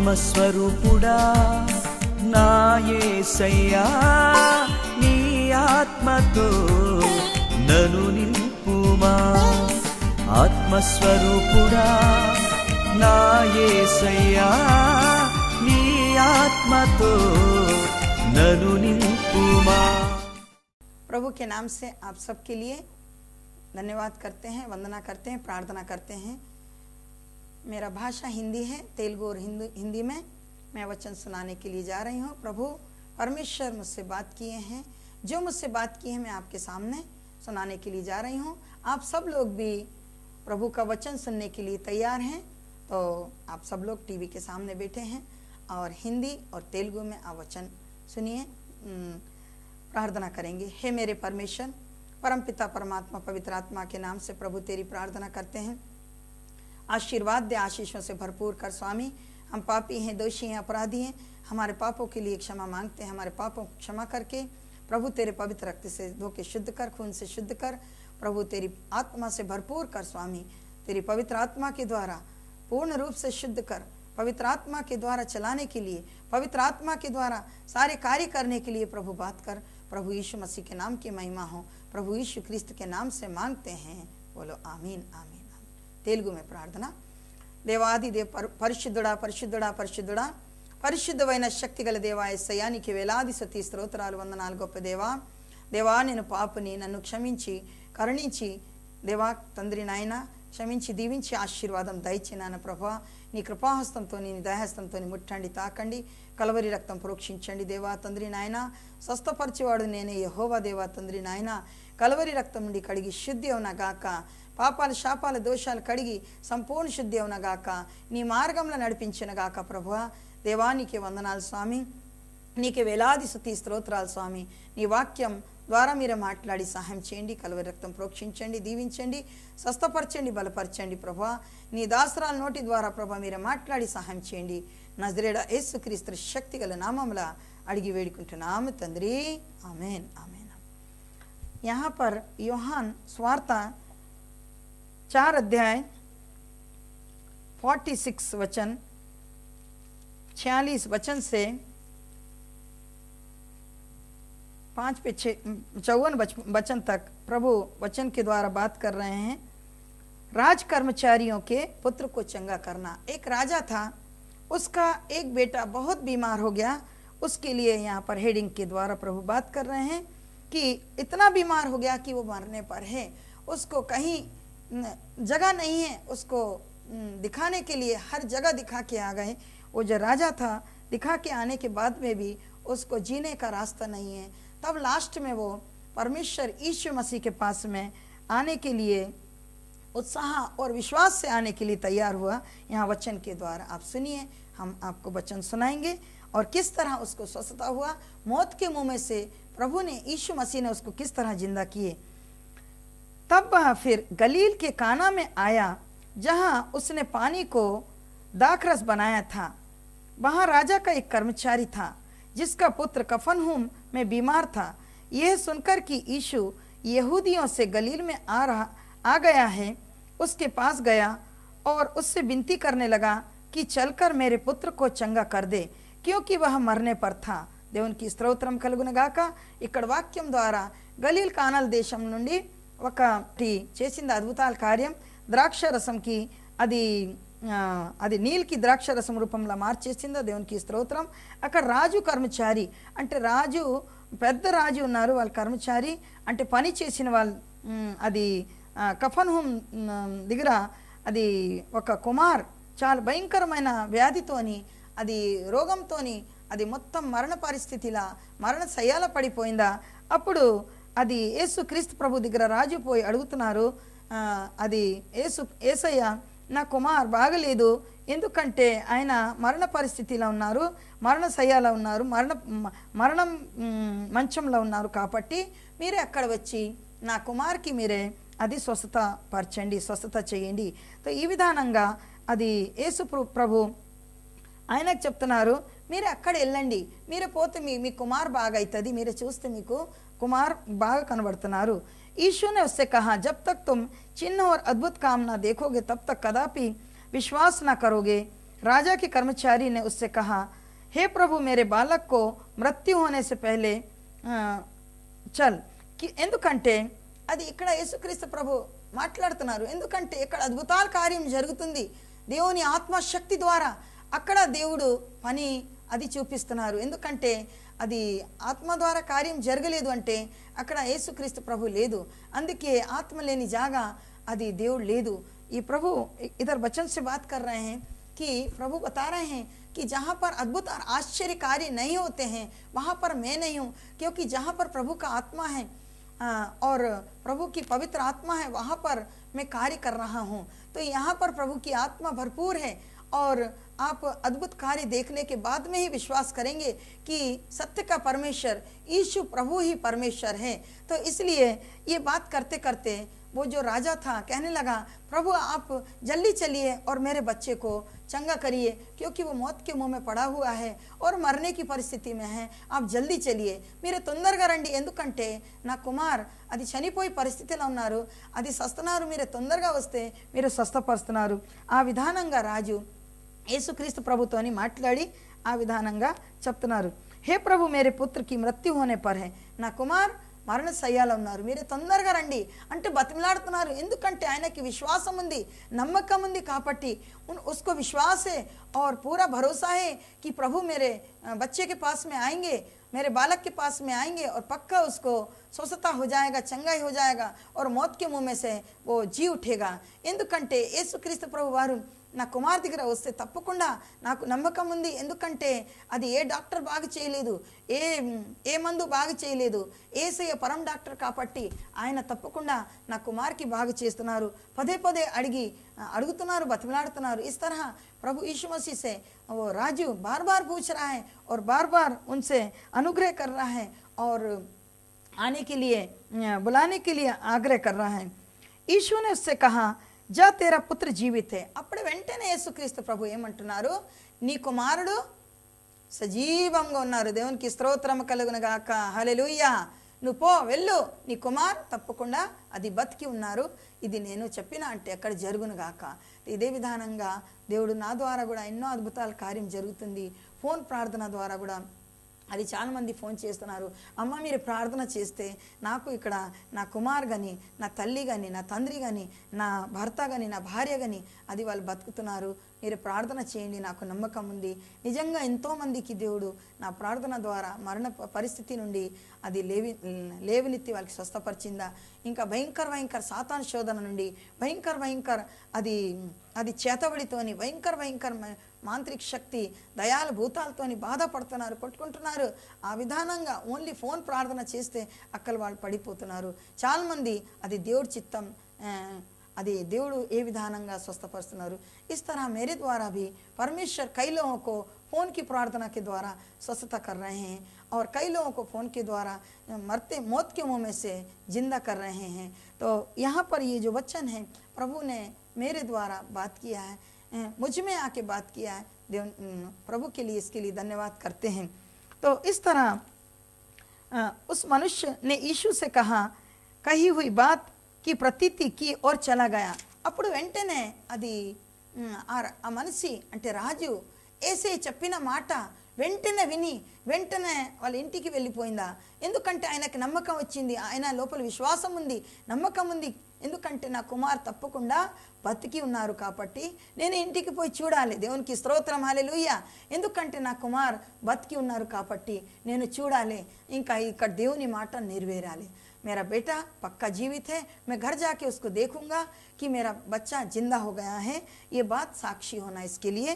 ఆత్మస్వరూపుడా నా యేసయ్యా నీ ఆత్మతో నన్ను నింపుమా ఆత్మస్వరూపుడా నా యేసయ్యా నీ ఆత్మతో నన్ను నింపుమా। प्रभु के नाम से आप सबके लिए धन्यवाद करते हैं, वंदना करते हैं, प्रार्थना करते हैं। मेरा भाषा हिंदी है, तेलुगु और हिंदी में मैं वचन सुनाने के लिए जा रही हूँ। प्रभु परमेश्वर मुझसे बात किए हैं, जो मुझसे बात की है मैं आपके सामने सुनाने के लिए जा रही हूँ। आप सब लोग भी प्रभु का वचन सुनने के लिए तैयार हैं, तो आप सब लोग टीवी के सामने बैठे हैं और हिंदी और तेलुगु में आप वचन सुनिए, प्रार्थना करेंगे। हे मेरे परमेश्वर, परम पिता परमात्मा पवित्र आत्मा के नाम से प्रभु तेरी प्रार्थना करते हैं। आशीर्वाद दे, आशीषों से भरपूर कर स्वामी। हम पापी हैं, दोषी हैं, अपराधी हैं, हमारे पापों के लिए क्षमा मांगते हैं। हमारे पापों को क्षमा करके प्रभु तेरे पवित्र रक्त से धो के शुद्ध कर, खून से शुद्ध कर। प्रभु तेरी आत्मा से भरपूर कर स्वामी, तेरी पवित्र आत्मा के द्वारा पूर्ण रूप से शुद्ध कर, पवित्र आत्मा के द्वारा चलाने के लिए, पवित्र आत्मा के द्वारा सारे कार्य करने के लिए प्रभु बात कर। प्रभु यीशु मसीह के नाम की महिमा हो, प्रभु यीशु क्रिस्त के नाम से मांगते हैं, बोलो आमीन आमीन। तेलुगु में प्रार्थना। देवादि देव పరిశుద్ధుడా పరిశుద్ధుడా పరిశుద్ధుడా పరిశుద్ధమైన శక్తిగల దేవా యేసయ్యా నీకు వేలాది స్తుతి స్తోత్రాలు వందనాలు గొప్ప దేవా। దేవా నేను పాపిని, నన్ను క్షమించి కరుణించి దేవా తండ్రి నాయన క్షమించి దీవించి ఆశీర్వాదం దయచేనాన ప్రభువా। నీ కృపాహస్తంతో నీ దయాహస్తంతో ముట్టండి, తాకండి, కలవరి రక్తం ప్రోక్షించండి దేవా తండ్రి నాయన। స్వస్థపరిచేవాడు నేనే యెహోవా దేవా తండ్రి నాయన। కలవరి రక్తం నుండి కడిగి శుద్ధి అవునగాక, పాపాలు శాపాల దోషాలు కడిగి సంపూర్ణ శుద్ధి అవునగాక, నీ మార్గంలో నడిపించినగాక ప్రభువా। దేవా నీకే వందనాలు స్వామి, నీకే వేలాది స్తుతి స్తోత్రాలు స్వామి। నీ వాక్యం ద్వారా మీరే మాట్లాడి సహాయం చేయండి, కలవరి రక్తం ప్రోక్షించండి, దీవించండి, స్వస్థపరచండి, బలపరచండి ప్రభువా। నీ దాసరాల నోటి ద్వారా ప్రభా మీరే మాట్లాడి సహాయం చేయండి। నజరేయుడా యేసుక్రీస్తు శక్తిగల నామములో అడిగి వేడుకుంటున్నాము తండ్రి, ఆమేన్ ఆమేన్। यहाँ पर యోహాన్ స్వార్థ 4 अध्याय 46 वचन 46 वचन से 5 पे 54 वचन तक प्रभु वचन के द्वारा बात कर रहे हैं। राज कर्मचारियों के पुत्र को चंगा करना। एक राजा था, उसका एक बेटा बहुत बीमार हो गया। उसके लिए यहाँ पर हेडिंग के द्वारा प्रभु बात कर रहे हैं कि इतना बीमार हो गया कि वो मरने पर है, उसको कहीं जगह नहीं है, उसको दिखाने के लिए हर जगह दिखा के आ गए। वो जो राजा था, दिखा के आने के बाद में भी उसको जीने का रास्ता नहीं है। तब लास्ट में वो परमेश्वर यीशु मसीह के पास में आने के लिए उत्साह और विश्वास से आने के लिए तैयार हुआ। यहाँ वचन के द्वारा आप सुनिए, हम आपको वचन सुनाएंगे और किस तरह उसको स्वस्थता हुआ। मौत के मुंह में से प्रभु ने, यीशु मसीह ने उसको किस तरह जिंदा किए। तब वह फिर गलील के काना में आया, जहां उसने पानी को दाखरस बनाया था। वहां राजा का एक कर्मचारी था, जिसका पुत्र कफरनहूम में बीमार था। यह सुनकर कि यीशु यहूदियों से गलील में आ गया है, उसके पास गया और उससे विनती करने लगा कि चलकर मेरे पुत्र को चंगा कर दे, क्योंकि वह मरने पर था। దేవునికి స్తోత్రం కలుగునగాక। ఇక్కడ వాక్యం ద్వారా గలీల్ కానాల్ దేశం నుండి ఒకటి చేసింది అద్భుతాల కార్యం। ద్రాక్ష రసంకి అది నీల్కి ద్రాక్ష రసం రూపంలో మార్చేసింది। దేవునికి స్తోత్రం। అక్కడ రాజు కర్మచారి అంటే రాజు, పెద్ద రాజు ఉన్నారు, వాళ్ళ కర్మచారి అంటే పని చేసిన వాళ్ళు, అది కఫర్నహూమ్ దగ్గర అది ఒక కుమార్ చాలా భయంకరమైన వ్యాధితోని, అది రోగంతోని, అది మొత్తం మరణ పరిస్థితిలా మరణ శయ్యాల పడిపోయిందా। అప్పుడు అది యేసు క్రీస్తు ప్రభు దగ్గర రాజు పోయి అడుగుతున్నారు, అది యేసయ్య నా కుమార్ బాగలేదు, ఎందుకంటే ఆయన మరణ పరిస్థితిలో ఉన్నారు, మరణ శయ్యాలో ఉన్నారు, మరణం మంచంలో ఉన్నారు, కాబట్టి మీరే అక్కడ వచ్చి నా కుమార్కి మీరే అది స్వస్థత పరచండి, స్వస్థత చేయండి। సో ఈ విధానంగా అది యేసు ప్రభు ఆయనకు చెప్తున్నారు, మీరే అక్కడ వెళ్ళండి, మీరే పోతే మీ కుమార్ బాగా అవుతుంది, మీరే చూస్తే మీకు कुमार बाग कनबड़तनारू। यीशु ने उससे कहा, जब तक तुम चिन्ह और अद्भुत काम ना देखोगे तब तक कदापि विश्वास ना करोगे। राजा के कर्मचारी ने उससे कहा, हे प्रभु, मेरे बालक को मृत्यु होने से पहले చల్ ఎందుకంటే అది ఇక్కడ యేసుక్రీస్తు ప్రభు మాట్లాడుతున్నారు. ఎందుకంటే ఇక్కడ అద్భుతాల కార్యం జరుగుతుంది దేవుని ఆత్మశక్తి ద్వారా. అక్కడ దేవుడు పని అది చూపిస్తున్నారు. ఎందుకంటే అది ఆత్మ ద్వారా కార్యం జరగలేదు అంటే అక్కడ యేసుక్రీస్తు ప్రభు లేదు. అందుకే ఆత్మ లేని జాగా అది దేవుడు లేదు. ఈ ప్రభు इधर वचन से बात कर रहे हैं कि प्रभु बता रहे हैं कि जहाँ पर अद्भुत और आश्चर्य कार्य नहीं होते हैं वहाँ पर मैं नहीं हूँ, क्योंकि जहाँ पर प्रभु का आत्मा है और प्रभु की पवित्र आत्मा है वहाँ पर मैं कार्य कर रहा हूँ. तो यहाँ पर प्रभु की आत्मा भरपूर है और आप अद्भुत कार्य देखने के बाद में ही विश्वास करेंगे कि सत्य का परमेश्वर यीशु प्रभु ही परमेश्वर है. तो इसलिए ये बात करते करते वो जो राजा था कहने लगा, प्रभु आप जल्दी चलिए और मेरे बच्चे को चंगा करिए, क्योंकि वो मौत के मुंह में पड़ा हुआ है और मरने की परिस्थिति में है. आप जल्दी चलिए, మీరు తొందరగా రండి, ఎందుకంటే నా కుమార్ అది చనిపోయి పరిస్థితిలో ఉన్నారు, అది సస్తున్నారు, మీరు తొందరగా వస్తే మీరు స్వస్థపరుస్తున్నారు. ఆ విధానంగా రాజు యేసుక్రీస్తు ప్రభుతోని మాట్లాడి ఆ విధానంగా చెప్తున్నారు. హే ప్రభు, మేరే పుత్రకి మృత్యు హోనే పర్ హై, నా కుమార్ మరణ శయ్యాలో ఉన్నారు, మీరు తొందరగా రండి అంటే బతిమలాడుతున్నారు. ఎందుకంటే ఆయనకి విశ్వాసం ఉంది, నమ్మకం ఉంది కాబట్టి उसको विश्वास है और पूरा भरोसा है कि प्रभु मेरे बच्चे के पास में आएंगे, मेरे बालक के पास में आएंगे और पक्का उसको स्वस्थता हो जाएगा, चंगाई हो जाएगा और मौत के मुंह में से वो जी उठेगा. ఎందుకంటే యేసుక్రీస్తు ప్రభు వారు నా కుమార్ దగ్గర వస్తే తప్పకుండా నాకు నమ్మకం ఉంది. ఎందుకంటే అది ఏ డాక్టర్ బాగా చేయలేదు, ఏ మందు బాగా చేయలేదు, యేసయ్య పరం డాక్టర్ కాబట్టి ఆయన తప్పకుండా నా కుమార్కి బాగా చేస్తున్నారు. పదే పదే అడుగుతున్నారు, బతిమలాడుతున్నారు. इस तरह प्रभु यीशु मसीह से वो राजू बार बार पूछ रहा है और बार बार उनसे अनुग्रह कर रहा है और आने के लिए बुलाने के लिए आग्रह कर रहा है. यीशु ने उससे कहा, जा तेरा पुत्र जीवित है. అప్పుడు వెంటనే యేసుక్రీస్తు ప్రభు ఏమంటున్నారు, నీ కుమారుడు సజీవంగా ఉన్నారు. దేవునికి స్తోత్రం కలుగును గాక. హల్లెలూయా. నువ్వు పో, వెళ్ళు, నీ కుమార్ తప్పకుండా అది బతికి ఉన్నారు, ఇది నేను చెప్పిన అంటే అక్కడ జరుగును గాక. ఇదే విధానంగా దేవుడు నా ద్వారా కూడా ఎన్నో అద్భుతాల కార్యం జరుగుతుంది. ఫోన్ ప్రార్థన ద్వారా కూడా అది చాలామంది ఫోన్ చేస్తున్నారు, అమ్మ మీరు ప్రార్థన చేస్తే నాకు ఇక్కడ నా కుమార్ కానీ, నా తల్లి కానీ, నా తండ్రి కానీ, నా భర్త కానీ, నా భార్య కానీ అది వాళ్ళు బతుకుతున్నారు, మీరు ప్రార్థన చేయండి, నాకు నమ్మకం ఉంది. నిజంగా ఎంతోమందికి దేవుడు నా ప్రార్థన ద్వారా మరణ పరిస్థితి నుండి అది లేవనెత్తి వాళ్ళకి స్వస్థపరిచిందా. ఇంకా భయంకర సాతాను శోధన నుండి భయంకర అది చేతబడితోని భయంకర మాంత్రిక శక్తి దయాల భూతాలతోని బాధపడుతున్నారు, కొట్టుకుంటున్నారు. ఆ విధానంగా ఓన్లీ ఫోన్ ప్రార్థన చేస్తే అక్కలు వాళ్ళు పడిపోతున్నారు. చాలామంది అది దేవుడి చిత్తం, అది దేవుడు ఏ విధానంగా స్వస్థపరుస్తున్నారు. इस तरह मेरे द्वारा भी परमेश्वर कई लोगों को फ़ोन की प्रार्थना के द्वारा स्वस्थता कर रहे हैं और कई लोगों को फ़ोन के द्वारा मौत के मुंह में से जिंदा कर रहे हैं. तो यहाँ पर ये जो वचन है प्रभु ने मेरे द्वारा बात किया है, मुझ में आके बात किया है. देव प्रभु के लिए इसके लिए धन्यवाद करते हैं. तो इस तरह उस मनुष्य ने यीशु से कही हुई बात की प्रतीति की और चला गया. అప్పుడు వెంటనే అది ఆ మనిషి అంటే రాజు ఏసే చెప్పిన మాట వెంటనే విని వెంటనే వాళ్ళ ఇంటికి వెళ్ళిపోయిందా. ఎందుకంటే ఆయనకి నమ్మకం వచ్చింది, ఆయన లోపల విశ్వాసం ఉంది, నమ్మకం ఉంది. ఎందుకంటే నా కుమార్ తప్పకుండా బతికి ఉన్నారు కాబట్టి నేను ఇంటికి పోయి చూడాలి. దేవునికి స్తోత్రం, హల్లెలూయా. ఎందుకంటే నా కుమార్ బతికి ఉన్నారు కాబట్టి నేను చూడాలి, ఇంకా ఇక్కడ దేవుని మాట నెరవేరాలి. मेरा बेटा पक्का जीवित है, मैं घर जाके उसको देखूंगा कि मेरा बच्चा जिंदा हो गया है. ये बात साक्षी होना इसके लिए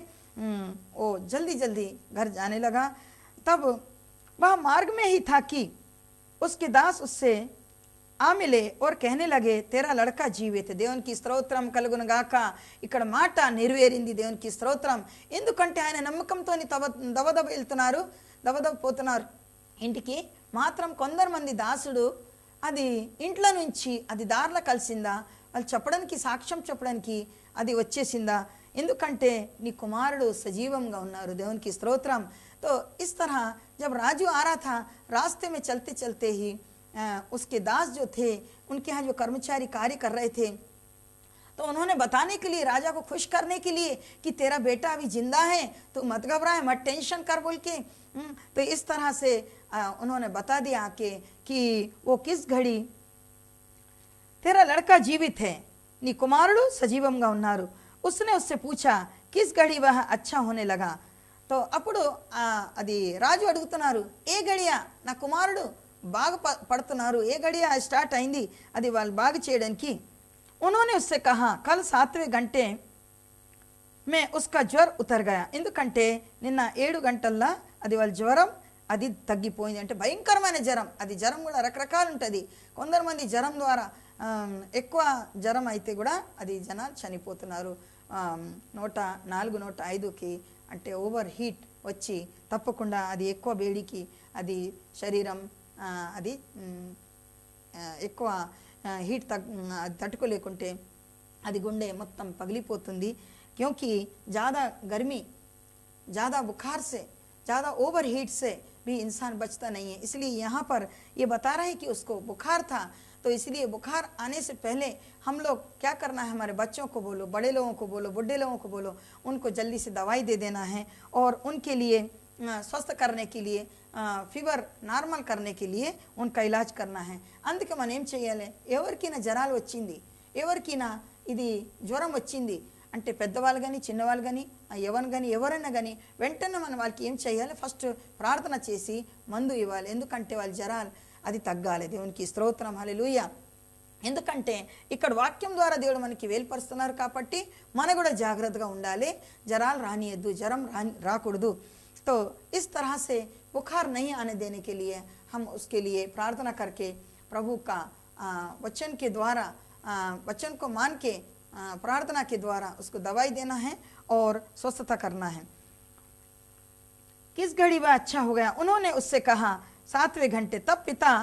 वो जल्दी घर जाने लगा. तब वह मार्ग में ही था कि उसके दास उससे आ मिले और कहने लगे, तेरा लड़का जीवित है. దేవునికి స్తోత్రం కలుగును గాక. ఇక్కడ మాట నెరవేరింది. దేవునికి స్తోత్రం. ఎందుకంటే ఆయన నమ్మకంతోని దవదవ వెళ్తున్నారు, దవదవ పోతున్నారు ఇంటికి. మాత్రం కొందరు మంది దాసుడు అది ఇంట్లో నుంచి అది దారిలో కలిసిందా, వాళ్ళు చెప్పడానికి సాక్ష్యం చెప్పడానికి అది వచ్చేసిందా. ఎందుకంటే నీ కుమారుడు సజీవంగా ఉన్నారు. దేవునికి స్తోత్రం. तो इस तरह जब राजू आ रहा था, रास्ते में चलते चलते ही उसके दास जो थे, उनके यहाँ जो कर्मचारी कार्य कर रहे थे, तो उन्होंने बताने के लिए, राजा को खुश करने के लिए कि तेरा बेटा अभी जिंदा है, तो मत घबराए, मत टेंशन कर बोल के। तो इस तरह से उन्होंने बता दिया कि वो किस घड़ी तेरा लड़का जीवित है, నీ కుమారుడు సజీవంగా ఉన్నారు। उसने उससे पूछा किस घड़ी वह अच्छा होने लगा। तो అప్పుడు అది రాజు అడుగుతున్నారు, ఏ గడియ నా కుమారుడు బాగా పడుతున్నారు, ఏ గడియ స్టార్ట్ అయింది అది వాళ్ళు బాగా చేయడానికి। उन्होंने उससे कहा कल 7वें घंटे में उसका జ్వర్ ఉతర్ గయా। ఎందుకంటే నిన్న 7 గంటల్లో అది వాళ్ళ జ్వరం అది తగ్గిపోయింది। అంటే భయంకరమైన జ్వరం, అది జ్వరం కూడా రకరకాలు ఉంటుంది। కొందరు మంది జ్వరం ద్వారా ఎక్కువ జ్వరం అయితే కూడా అది జనాలు చనిపోతున్నారు। 104 105కి అంటే ఓవర్ హీట్ వచ్చి తప్పకుండా అది ఎక్కువ వేడికి అది శరీరం అది ఎక్కువ హీట్ తట్టుకోలేకుంటే అది గుండె మొత్తం పగిలిపోతుంది। क्योंकि ज़्यादा गर्मी, ज़्यादा बुखार से, ज़्यादा ओवर हीट से भी इंसान बचता नहीं है। इसलिए यहाँ पर ये बता रहे हैं कि उसको बुखार था, तो इसलिए बुखार आने से पहले हम लोग क्या करना है, हमारे बच्चों को बोलो, बड़े लोगों को बोलो, बुढ़े लोगों को बोलो, उनको जल्दी से दवाई दे देना है और उनके लिए स्वस्थ करने के लिए, ఫీవర్ నార్మల్ करने के लिए उनका इलाज करना है। అందుకే మనం ఏం చేయాలి, ఎవరికైనా జ్వరాలు వచ్చింది, ఎవరికైనా ఇది జ్వరం వచ్చింది అంటే పెద్దవాళ్ళు కానీ చిన్నవాళ్ళు కానీ యవన్ కానీ ఎవరైనా కానీ వెంటనే మనం వాళ్ళకి ఏం చేయాలి, ఫస్ట్ ప్రార్థన చేసి మందు ఇవ్వాలి। ఎందుకంటే వాళ్ళ జ్వరాలు అది తగ్గాలి। దేవునికి స్తోత్రం, హల్లెలూయా। ఎందుకంటే ఇక్కడ వాక్యం ద్వారా దేవుడు మనకి వేలుపరుస్తున్నారు కాబట్టి మనం కూడా జాగ్రత్తగా ఉండాలి, జ్వరాలు రానియద్దు, జ్వరం రాకూడదు। तो इस तरह से बुखार नहीं आने देने के लिए हम उसके लिए प्रार्थना करके प्रभु का वचन के द्वारा, वचन को मान के प्रार्थना के द्वारा उसको दवाई देना है और स्वस्थता करना है। किस घड़ी वह अच्छा हो गया, उन्होंने उससे कहा 7वें घंटे। तब पिता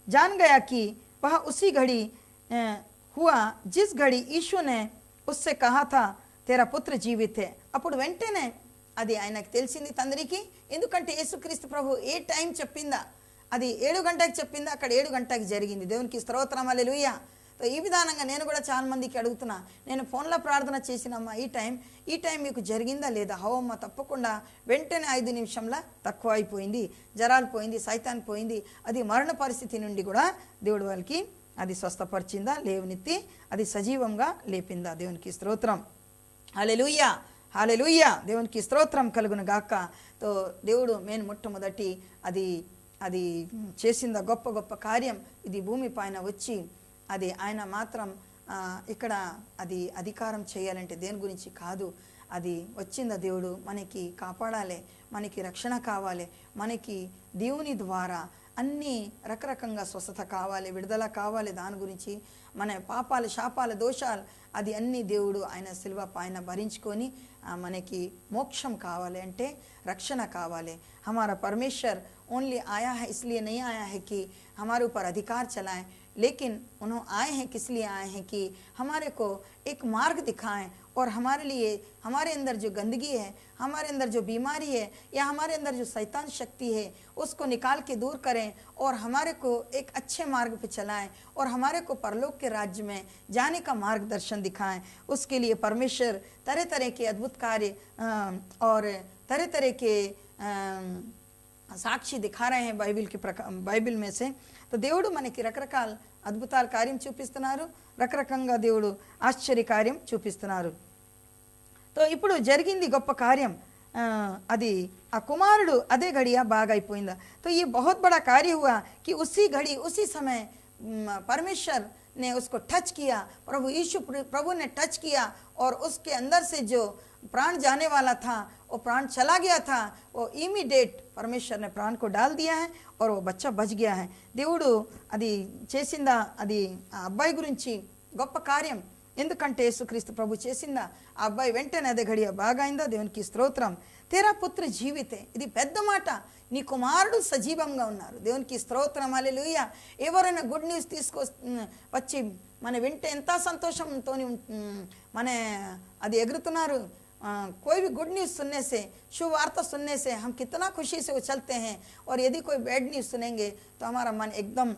जान गया कि वह उसी घड़ी हुआ जिस घड़ी यीशु ने उससे कहा था तेरा पुत्र जीवित है। అప్పుడు వెంటనే అది ఆయనకు తెలిసింది తండ్రికి। ఎందుకంటే యేసుక్రీస్తు ప్రభు ఏ టైం చెప్పిందా, అది 7 గంటలకు చెప్పిందా, అక్కడ 7 గంటలకు జరిగింది। దేవునికి స్తోత్రం, హల్లెలూయా। तो ఈ విధానంగా నేను కూడా చాలా మందికి అడుగుతున్నా, నేను ఫోన్లో ప్రార్థన చేసినమ్మా ఈ టైం మీకు జరిగిందా లేదా? హోమ్మ తప్పకుండా వెంటనే 5 నిమిషంలో తక్కువ అయిపోయింది, జ్వరాలు పోయింది, సైతాన్ పోయింది, అది మరణ పరిస్థితి నుండి కూడా దేవుడు వాళ్ళకి అది స్వస్థపరిచిందా, లేవనెత్తి అది సజీవంగా లేపిందా। దేవునికి స్తోత్రం, హల్లెలూయా, హల్లెలూయా। దేవునికి స్తోత్రం కలుగును గాక। తో దేవుడు నేను మొట్టమొదటి అది చేసిందా గొప్ప గొప్ప కార్యం, ఇది భూమి పైన వచ్చి అది ఆయన మాత్రం ఇక్కడ అది అధికారం చేయాలంటే దేని గురించి కాదు, అది వచ్చిందా దేవుడు మనకి కాపాడాలి, మనకి రక్షణ కావాలి, మనకి దేవుని ద్వారా అన్ని రకరకంగా స్వస్థత కావాలి, విడుదల కావాలి, దాని గురించి మన పాపాలు శాపాలు దోషాలు అది అన్ని దేవుడు ఆయన సిలువ పైన భరించుకొని మనకి మోక్షం కావాలి అంటే రక్షణ కావాలి। हमारा परमेश्वर ओनली आया है इसलिए नहीं आया है कि हमारे ऊपर अधिकार चलाएं, लेकिन उन्होंने आए हैं किस लिए आए हैं कि हमारे को एक मार्ग दिखाएं और हमारे लिए, हमारे अंदर जो गंदगी है, हमारे अंदर जो बीमारी है या हमारे अंदर जो शैतान शक्ति है उसको निकाल के दूर करें और हमारे को एक अच्छे मार्ग पे चलाएं और हमारे को परलोक के राज्य में जाने का मार्गदर्शन दिखाएं। उसके लिए परमेश्वर तरह तरह के अद्भुत कार्य और तरह तरह के సాక్షి दिखा रहे हैं బైబిల్ में से। तो దేవుడు మనకి రకరకాల అద్భుతాల కార్యం చూపిస్తున్నారు, రకరకంగా దేవుడు ఆశ్చర్య కార్యం చూపిస్తున్నారు। तो ఇప్పుడు జరిగింది గొప్ప కార్యం, అది ఆ కుమారుడు అదే घड़िया బాగా అయిపోయిందా। तो ये बहुत बड़ा कार्य हुआ कि उसी घड़ी उसी समय परमेश्वर ने उसको टच किया, प्रभु यीशु प्रभु ने टच किया और उसके अंदर से जो प्राण जाने वाला था वो प्राण चला गया था, वो इमीडिएट परमेश्वर ने प्राण को डाल दिया है और वो बच्चा बच गया है। దేవుడు అది చేసిందా, అది ఆ అబ్బాయి గురించి గొప్ప కార్యం, ఎందుకంటే యేసుక్రీస్తు ప్రభు చేసిందా ఆ అబ్బాయి వెంటనే అదే घड़िया బాగా అయిందా। దేవునికి స్తోత్రం। तेरा पुत्र जीवित है, ఇది పెద్ద మాట, నీ కుమారుడు సజీవంగా ఉన్నారు। దేవునికి స్తోత్రం, హల్లెలూయా। ఎవరైనా గుడ్ న్యూస్ వచ్చి మన వింటే ఎంత సంతోషంతో మన అది ఎగురుతున్నారు। कोई भी गुड न्यूज़ सुनने से, शुभ वार्ता सुनने से हम कितना खुशी से उछलते हैं, और यदि कोई बैड न्यूज़ सुनेंगे तो हमारा मन एकदम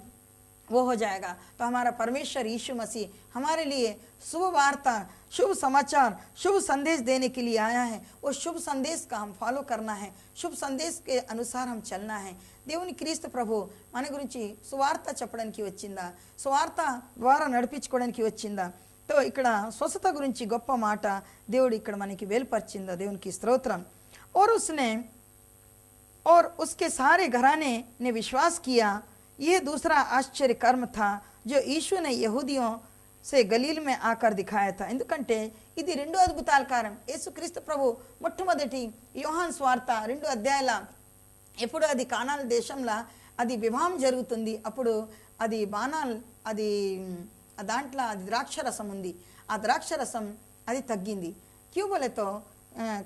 वो हो जाएगा। तो हमारा परमेश्वर यीशु मसीह हमारे लिए शुभ वार्ता, शुभ समाचार, शुभ संदेश देने के लिए आया है। वो शुभ संदेश का हम फॉलो करना है, शुभ संदेश के अनुसार हम चलना है। దేవుని క్రీస్తు ప్రభు మన గురించి సువార్త చెప్పడానికి వచ్చిందా, సువార్త ద్వారా నడిపించుకోవడానికి వచ్చిందా? తో ఇక్కడ స్వస్థత గురించి గొప్ప మాట దేవుడు ఇక్కడ మనకి వేలుపరిచిందా? దేవునికి స్తోత్రం। और उसके सारे घराने ने विश्वास किया। यह दूसरा आश्चर्य कर्म था जो यीशु ने यहूदियों से गलील में आकर दिखाया था। ఎందుకంటే ఇది రెండో అద్భుతాల కార్యం। యేసుక్రీస్తు ప్రభు మొట్టమొదటి యోహాను స్వార్త 2 అధ్యాయాల ఎప్పుడు అది కానాల దేశంలో అది వివాహం జరుగుతుంది, అప్పుడు అది బాణాల్ అది దాంట్లో అది ద్రాక్షరసం ఉంది, ఆ ద్రాక్షరసం అది తగ్గింది। क्यों बोले तो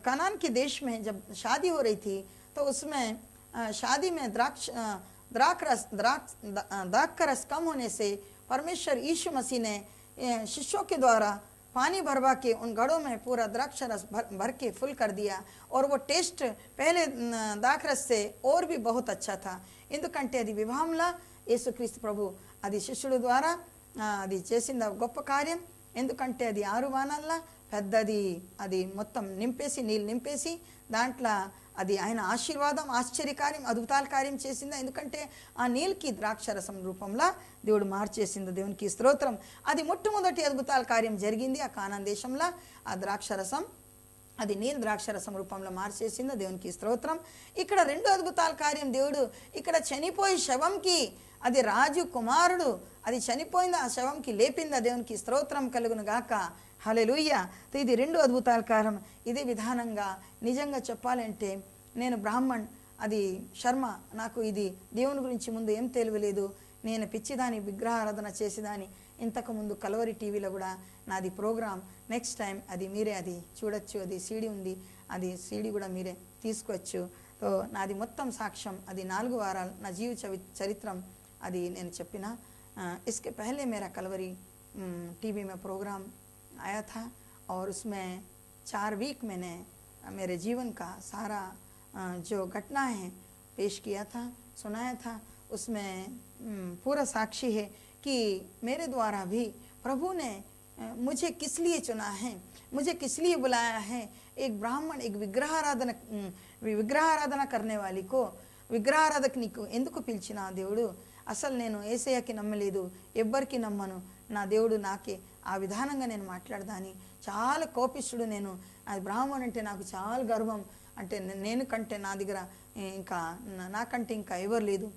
कनान के देश में जब शादी हो रही थी तो उसमें शादी में दाख का रस कम होने से परमेश्वर यीशु मसीह ने शिष्यों के द्वारा पानी भरवा के उन घड़ों में पूरा द्राक्ष रस भर के फुल कर दिया। और वो टेस्ट पहले दाख रस से और भी बहुत अच्छा था। ఎందుకంటే అది వివాహంలో యేసుక్రీస్తు ప్రభు అది శిష్యుల ద్వారా అది చేసిన గొప్ప కార్యం। ఎందుకంటే అది 6 వానాల్లో పెద్దది అది మొత్తం నింపేసి నీళ్ళు నింపేసి దాంట్లో అది ఆయన ఆశీర్వాదం ఆశ్చర్యకార్యం అద్భుతాల కార్యం చేసింది। ఎందుకంటే ఆ నీళ్ళకి ద్రాక్షరసం రూపంలో దేవుడు మార్చేసింది। దేవునికి స్తోత్రం। అది మొట్టమొదటి అద్భుతాల కార్యం జరిగింది ఆ కానాన్ దేశంలో। ఆ ద్రాక్షరసం అది నీళ్ళ ద్రాక్షరసం రూపంలో మార్చేసింది। దేవునికి స్తోత్రం। ఇక్కడ రెండో అద్భుతాల కార్యం దేవుడు ఇక్కడ చనిపోయి శవంకి అది రాజు కుమారుడు అది చనిపోయింది ఆ శవంకి లేపింది। దేవునికి స్తోత్రం కలుగును గాక, హల్లెలూయా। तो ఇది రెండు అద్భుతాల కార్యం। ఇదే విధానంగా నిజంగా చెప్పాలంటే నేను బ్రాహ్మణ్ అది శర్మ, నాకు ఇది దేవుని గురించి ముందు ఏం తెలియలేదు, నేను పిచ్చిదాని విగ్రహారాధన చేసేదాని। ఇంతకుముందు కల్వరి టీవీలో కూడా నాది ప్రోగ్రామ్, నెక్స్ట్ టైం అది మీరే అది చూడొచ్చు, అది సీడీ ఉంది, అది సీడీ కూడా మీరే తీసుకోవచ్చు। तो నాది మొత్తం సాక్ష్యం అది 4 వారాలు నా జీవ చరిత్రం అది నేను చెప్పిన। इसके पहले मेरा कलवरी टीवी में प्रोग्राम आया था और उसमें 4 वीक मैंने मेरे जीवन का सारा जो घटना है पेश किया था, सुनाया था। उसमें पूरा साक्षी है कि मेरे द्वारा भी प्रभु ने मुझे किस लिए चुना है, मुझे किस लिए बुलाया है। एक ब्राह्मण एक విగ్రహారాధన करने वाली को విగ్రహారాధకుని ఎందుకు పిలిచిన దేవుడు? అసలు నేను యేసయ్యకి నమ్మలేదు, ఎవ్వరికి నమ్మను, నా దేవుడు నాకే ఆ విధానంగా నేను మాట్లాడదాని। చాలా కోపిష్ఠుడు నేను, అది బ్రాహ్మణుడు అంటే నాకు చాలా గర్వం, అంటే నేను కంటే నా దగ్గర ఇంకా నాకంటే ఇంకా ఎవరు లేదు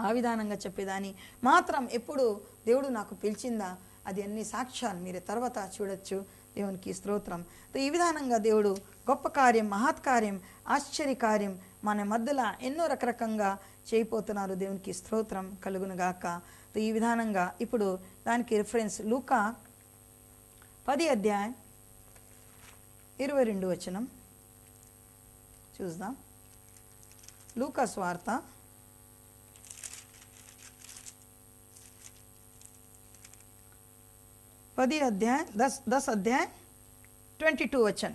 ఆ విధానంగా చెప్పేదాన్ని। మాత్రం ఎప్పుడు దేవుడు నాకు పిలిచిందా అది అన్ని సాక్ష్యాలు మీరు తర్వాత చూడొచ్చు। దేవునికి స్తోత్రం। ఈ విధానంగా దేవుడు గొప్ప కార్యం, మహత్కార్యం, ఆశ్చర్యకార్యం మన మధ్యలో ఎన్నో రకరకంగా చేయబోతున్నారు। దేవునికి స్తోత్రం కలుగును గాక। ఈ విధానంగా ఇప్పుడు దానికి రిఫరెన్స్ లూకా 10 అధ్యాయం 22 వచనం చూద్దాం। లూకా స్వార్త 10 अध्याय 10 अध्याय 22 वचन।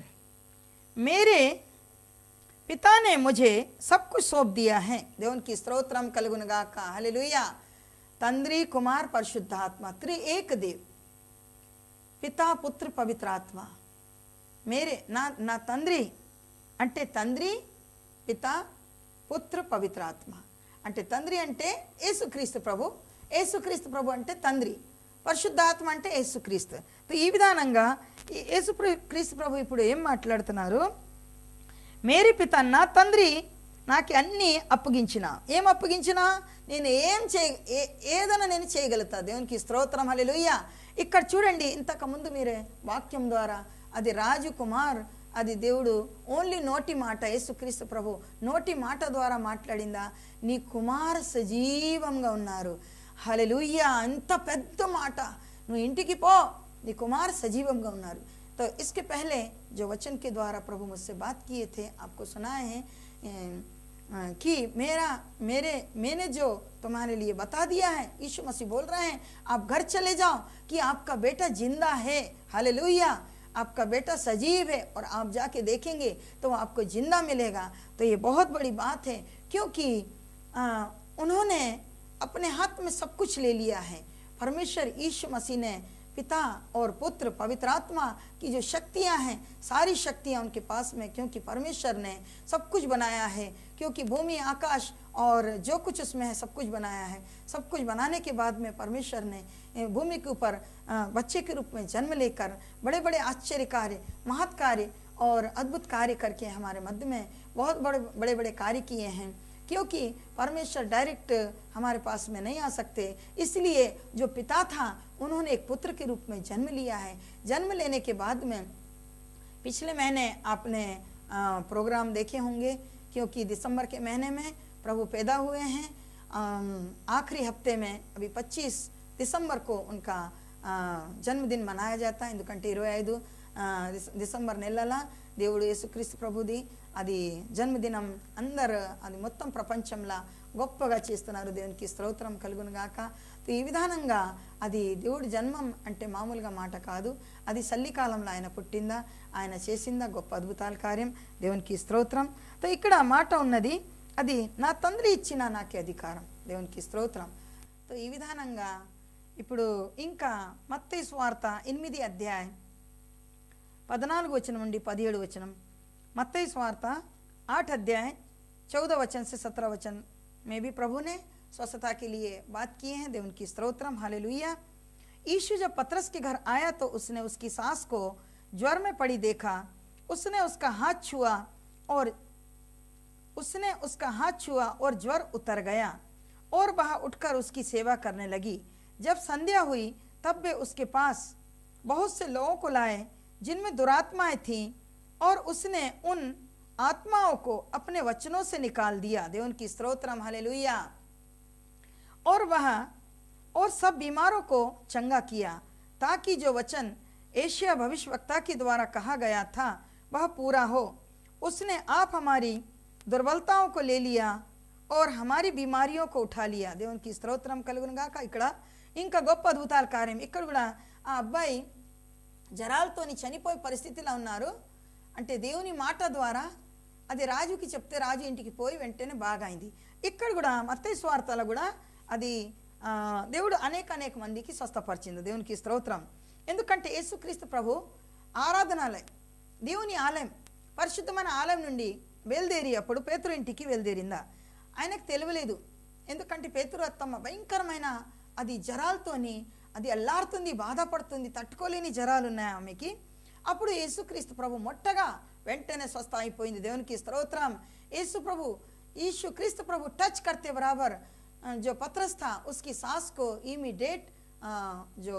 मेरे पिता ने मुझे सब कुछ सौंप दिया है। దేవునికి స్తోత్రం కలుగును గాక, హల్లెలూయా। తండ్రి కుమార్ పరిశుద్ధాత్మ త్రియేక దేవ్, పితా పుత్ర పవిత్ర ఆత్మ। మేరే నా తండ్రి అంటే తండ్రి పితా పుత్ర పవిత్ర ఆత్మ అంటే తండ్రి అంటే యేసుక్రీస్తు ప్రభు, యేసుక్రీస్తు ప్రభు అంటే తండ్రి, పరిశుద్ధాత్మ అంటే యేసుక్రీస్తు। ఈ విధానంగా యేసుక్రీస్తు ప్రభు ఇప్పుడు ఏం మాట్లాడుతున్నారు? మేరీ పిత నా తండ్రి నాకు అన్నీ అప్పగించిన, ఏం అప్పగించిన నేను ఏదైనా నేను చేయగలుగుతా। దేవునికి స్తోత్రం, హల్లెలూయా। ఇక్కడ చూడండి, ఇంతకుముందు మీరే వాక్యం ద్వారా అది రాజు కుమార్ అది దేవుడు ఓన్లీ నోటి మాట, యేసుక్రీస్తు ప్రభు నోటి మాట ద్వారా మాట్లాడిందా? నీ కుమార్ సజీవంగా ఉన్నారు, హల్లెలూయా। అంత పెద్ద మాట, నువ్వు ఇంటికి పో, నీ కుమార్ సజీవంగా ఉన్నారు। तो इसके पहले जो वचन के द्वारा प्रभु मुझसे बात किए थे, आपको सुनाए हैं कि मैंने जो तुम्हारे लिए बता दिया है, यीशु मसीह बोल रहे हैं आप घर चले जाओ कि आपका बेटा जिंदा है, हालेलुया। आपका बेटा सजीव है और आप जाके देखेंगे तो आपको जिंदा मिलेगा। तो ये बहुत बड़ी बात है, क्योंकि उन्होंने अपने हाथ में सब कुछ ले लिया है। परमेश्वर यीशु मसीह ने पिता और पुत्र पवित्र आत्मा की जो शक्तियां हैं, सारी शक्तियां उनके पास में, क्योंकि परमेश्वर ने सब कुछ बनाया है। क्योंकि भूमि आकाश और जो कुछ उसमें है सब कुछ बनाया है। सब कुछ बनाने के बाद में परमेश्वर ने भूमि के ऊपर बच्चे के रूप में जन्म लेकर बड़े बड़े आश्चर्य कार्य, महत् कार्य और अद्भुत कार्य करके हमारे मध्य में बहुत बड़े बड़े कार्य किए हैं। क्योंकि परमेश्वर डायरेक्ट हमारे पास में नहीं आ सकते, इसलिए जो पिता था उन्होंने एक पुत्र के रूप में जन्म लिया है। जन्म लेने के बाद में पिछले महीने आपने प्रोग्राम देखे होंगे, क्योंकि दिसंबर के महीने में प्रभु पैदा हुए हैं। आखिरी हफ्ते में अभी 25 दिसंबर को उनका जन्मदिन मनाया जाता है। ఎందుకంటే 25 డిసెంబర్ నెలలో దేవుడు యేసుక్రీస్తు ప్రభుది అది జన్మదినం అందరు అది మొత్తం ప్రపంచంలో గొప్పగా చేస్తున్నారు. దేవునికి స్తోత్రం కలుగును గాక. ఈ విధానంగా అది దేవుడి జన్మం అంటే మామూలుగా మాట కాదు. అది చలికాలంలో ఆయన పుట్టిందా, ఆయన చేసిందా గొప్ప అద్భుతాల కార్యం. దేవునికి స్తోత్రం. తో ఇక్కడ మాట ఉన్నది, అది నా తండ్రి ఇచ్చిన నాకే అధికారం. దేవునికి స్తోత్రం. తో ఈ విధానంగా ఇప్పుడు ఇంకా మత్తయి సువార్త 8 అధ్యాయం 14 वचन నుండి 17 वचन, मत्ती सुवार्ता 8 अध्याय 14 वचन से 17 वचन में भी प्रभु ने स्वस्थता के लिए बात किए हैं. देव की स्तोत्रम, हालेलुया. यीशु जब पतरस के घर आया तो उसने उसकी सास को ज्वर में पड़ी देखा. उसने उसका हाथ छुआ और ज्वर उतर गया और वह उठकर उसकी सेवा करने लगी. जब संध्या हुई तब वे उसके पास बहुत से लोगों को लाए जिनमें दुरात्माएं थीं, और उसने उन आत्माओं को अपने वचनों से निकाल दिया. देव की स्तोत्रम, हालेलुया. और सब बीमारों को चंगा किया, ताकि जो वचन एशिया भविष्यवक्ता के द्वारा कहा गया था वह पूरा हो. उसने आप हमारी दुर्बलताओं को ले लिया और हमारी बीमारियों को उठा लिया. देव की स्तोत्रम కలుగునుగా. ఇక్కడ ఇంకా గొప్ప అద్భుతాల కార్యం. ఇక్కడ కూడా ఆ అబ్బాయి జరాలతోని చనిపోయే పరిస్థితిలో ఉన్నారు. అంటే దేవుని మాట ద్వారా అది రాజుకి చెప్తే రాజు ఇంటికి పోయి వెంటనే బాగైంది. ఇక్కడ కూడా మత్తయి సువార్తలో కూడా అది దేవుడు అనేక మందికి స్వస్థపరిచింది. దేవునికి స్తోత్రం. ఎందుకంటే యేసుక్రీస్తు ప్రభు ఆరాధనాలయం, దేవుని ఆలయం, పరిశుద్ధమైన ఆలయం నుండి బయలుదేరి అప్పుడు పేతురు ఇంటికి బయలుదేరిందా ఆయనకు తెలియలేదు. ఎందుకంటే పేతురు అత్తమ్మ భయంకరమైన అది జరాలతోని అది అల్లాడుతుంది, బాధపడుతుంది, తట్టుకోలేని జరాలు ఉన్నాయి ఆమెకి. అప్పుడు యేసుక్రీస్తు ప్రభు మొట్టగా వెంటనే స్వస్థ అయిపోయింది. దేవునికి స్తోత్రం. यीशु क्रिस्त प्रभु टच करते बराबर जो पतरस था उसकी सांस को इमीडिएट जो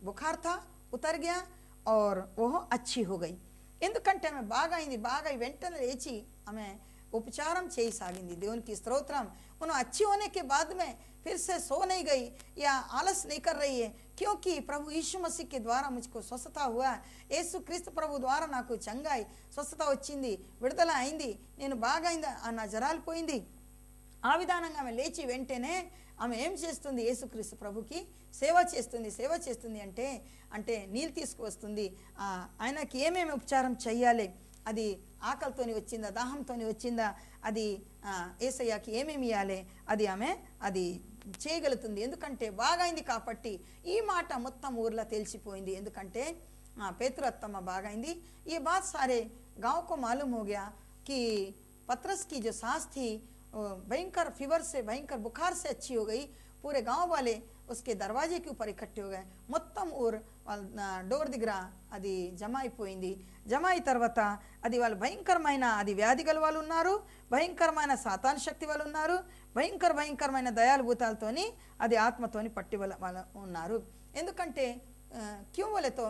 बुखार था उतर गया और वो अच्छी हो गई. ఎందుకంటే ఆమె బాగా వెంటనే లేచి ఆమె उपचारम చేయసాగింది. దేవునికి స్తోత్రం. उन्होंने अच्छी होने के बाद में फिर से सो नहीं गई या आलस नहीं कर रही है, क्योंकि प्रभु यीशु मसीह के द्वारा मुझको स्वस्थता हुआ. యేసు క్రీస్తు ప్రభు ద్వారా నాకు చంగాయి, స్వస్థత వచ్చింది, విడుదల అయింది, నేను బాగా అయింది, నా జరాలు పోయింది. ఆ విధానంగా ఆమె లేచి వెంటనే ఆమె ఏం చేస్తుంది, యేసుక్రీస్తు ప్రభుకి సేవ చేస్తుంది అంటే నీళ్ళు తీసుకువస్తుంది. ఆయనకి ఏమేమి ఉపచారం చెయ్యాలి, అది ఆకలితోని వచ్చిందా, దాహంతోని వచ్చిందా, అది యేసయ్యకి ఏమేమి ఇవ్వాలి, అది ఆమె అది చేయగలుగుతుంది. ఎందుకంటే బాగైంది కాబట్టి. ఈ మాట మొత్తం ఊర్లో తెలిసిపోయింది. ఎందుకంటే పేతురు అత్తమ్మ బాగైంది. ये बात सारे गांव को मालूम हो गया कि पतरस की जो सांस थी भयंकर फीवर से, भयंकर बुखार से अच्छी हो गई. पूरे गांव वाले उसके दरवाजे के ऊपर इकट्ठे हो गए. మొత్తం ఊరు డోర్ దగ్గర అది జమ అయిపోయింది. జమ అయిన తర్వాత అది వాళ్ళు భయంకరమైన అది వ్యాధి గల వాళ్ళు ఉన్నారు, భయంకరమైన సాతాన్ శక్తి వాళ్ళు ఉన్నారు, భయంకరమైన దయాలుభూతాలతోని అది ఆత్మతోని పట్టి వాళ్ళు ఉన్నారు. ఎందుకంటే क्यों बोले तो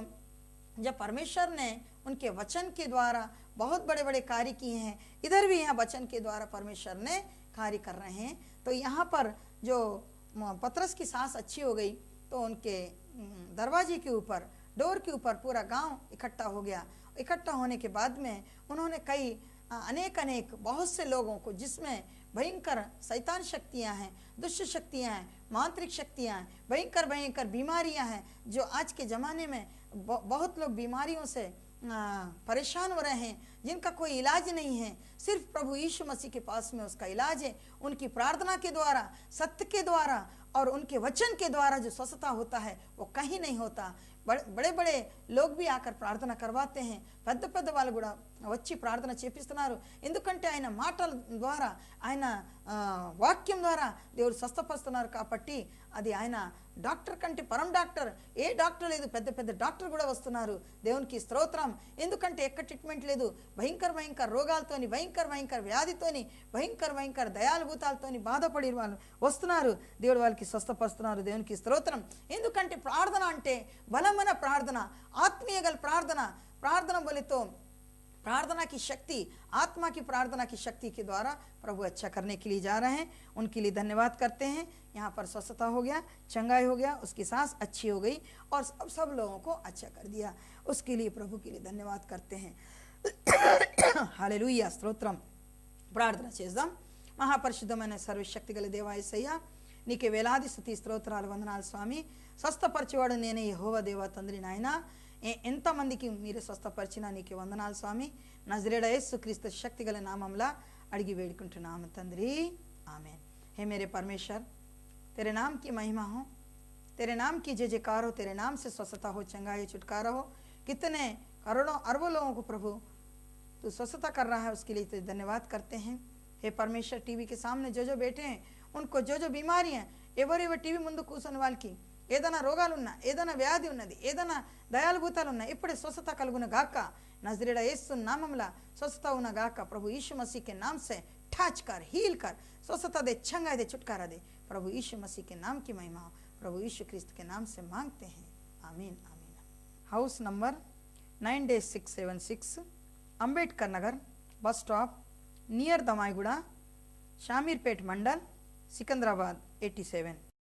जब परमेश्वर ने उनके वचन के द्वारा बहुत बड़े कार्य किए हैं, इधर भी यहाँ वचन के द्वारा परमेश्वर ने कार्य कर रहे हैं. तो यहाँ पर जो पतरस की सांस अच्छी हो गई तो उनके दरवाजे के ऊपर, डोर के ऊपर पूरा गांव इकट्ठा हो गया. इकट्ठा होने के बाद में उन्होंने कई अनेक बहुत से लोगों को, जिसमें भयंकर शैतान शक्तियां हैं, दुष्ट शक्तियां हैं, मांत्रिक शक्तियां हैं, भयंकर बीमारियां हैं, जो आज के ज़माने में बहुत लोग बीमारियों से परेशान हो रहे हैं. जिनका कोई इलाज नहीं है, सिर्फ प्रभु यीशु मसीह के पास में उसका इलाज है। उनकी प्रार्थना के द्वारा, सत्य के द्वारा और उनके वचन के द्वारा जो स्वस्थता होता है वो कहीं नहीं होता। बड़े बड़े लोग भी आकर ప్రార్థన करवाते हैं, పెద్ద పెద్ద వాళ్ళు కూడా వచ్చి ప్రార్థన చేపిస్తున్నారు। ఎందుకంటే ఆయన మాటల ద్వారా, ఆయన వాక్యం ద్వారా దేవుడు స్వస్థపరుస్తున్నారు కాబట్టి అది ఆయన డాక్టర్ కంటే పరం డాక్టర్, ఏ డాక్టర్ లేదు, పెద్ద పెద్ద డాక్టర్ కూడా వస్తున్నారు। దేవునికి స్తోత్రం। ఎందుకంటే ఎక్కడ ట్రీట్మెంట్ లేదు, భయంకర రోగాలతోని, భయంకర వ్యాధితోని, భయంకర దయానుభూతాలతోని బాధపడి వాళ్ళు వస్తున్నారు। దేవుడు వాళ్ళకి స్వస్థపరుస్తున్నారు। దేవునికి స్తోత్రం। ఎందుకంటే ప్రార్థన అంటే బలమైన ప్రార్థన, ఆత్మీయ గల ప్రార్థన, ప్రార్థన బలితో प्रार्थना की शक्ति, आत्मा की प्रार्थना की शक्ति के द्वारा प्रभु अच्छा करने के लिए जा रहे हैं। उनके लिए धन्यवाद करते हैं। यहाँ पर स्वस्थता हो गया, चंगाई हो गया, उसकी सांस अच्छी हो गई और सब लोगों को अच्छा कर दिया। उसके लिए प्रभु के लिए धन्यवाद करते हैं। हालेलुया, స్తోత్రం। ప్రార్థన చేద్దాం। మహాపరిశుద్ధమైన సర్వశక్తిగల దేవా యేసయ్యా, నీకే వేలాది స్తుతి స్తోత్రాలు వందనాలు స్వామి। స్వస్థపరిచేవాడు నేనే యెహోవా దేవా తండ్రి నాయన। ఎంతమందికి మీరు స్వస్థపరిచినా నీకే వందనాలు స్వామి। నజరేయుడైన యేసుక్రీస్తు శక్తిగల నామములో అడిగి వేడుకుంటున్నాము తండ్రి, आमीन। हे मेरे परमेश्वर, तेरे नाम की महिमा हो, तेरे नाम की जय जयकार हो, तेरे नाम से स्वस्थता हो, चंगाई, छुटकारा हो। कितने करोड़ों अरबों लोगों को प्रभु तू स्वस्थता कर रहा है, उसके लिए तो धन्यवाद करते हैं। हे परमेश्वर, टीवी के सामने जो बैठे हैं उनको जो बीमारी हैं, ఎవరెవరు టీవీ ముందు కూర్చున్న వాళ్ళకి ఏదైనా రోగాలున్నా, ఏదైనా వ్యాధి ఉన్నది, ఏదైనా దయాలుభూతాలు ఉన్నాయి, ఇప్పుడే స్వస్థత కలుగున గాక। नजरेड़ा यीशु नाममला स्वस्थता होना गाका। प्रभु यीशु मसीह के नाम से टच कर, हील कर, स्वस्थता दे, चंगा दे, छुटकारा दे। प्रभु यीशु मसीह के नाम की महिमा हो, प्रभु यीशु क्रिस्त के नाम से मांगते हैं, आमीन आमीन। House number 9-676, Ambedkar Nagar, bus stop near Damaiguda, Shamirpet mandal, Secunderabad 87।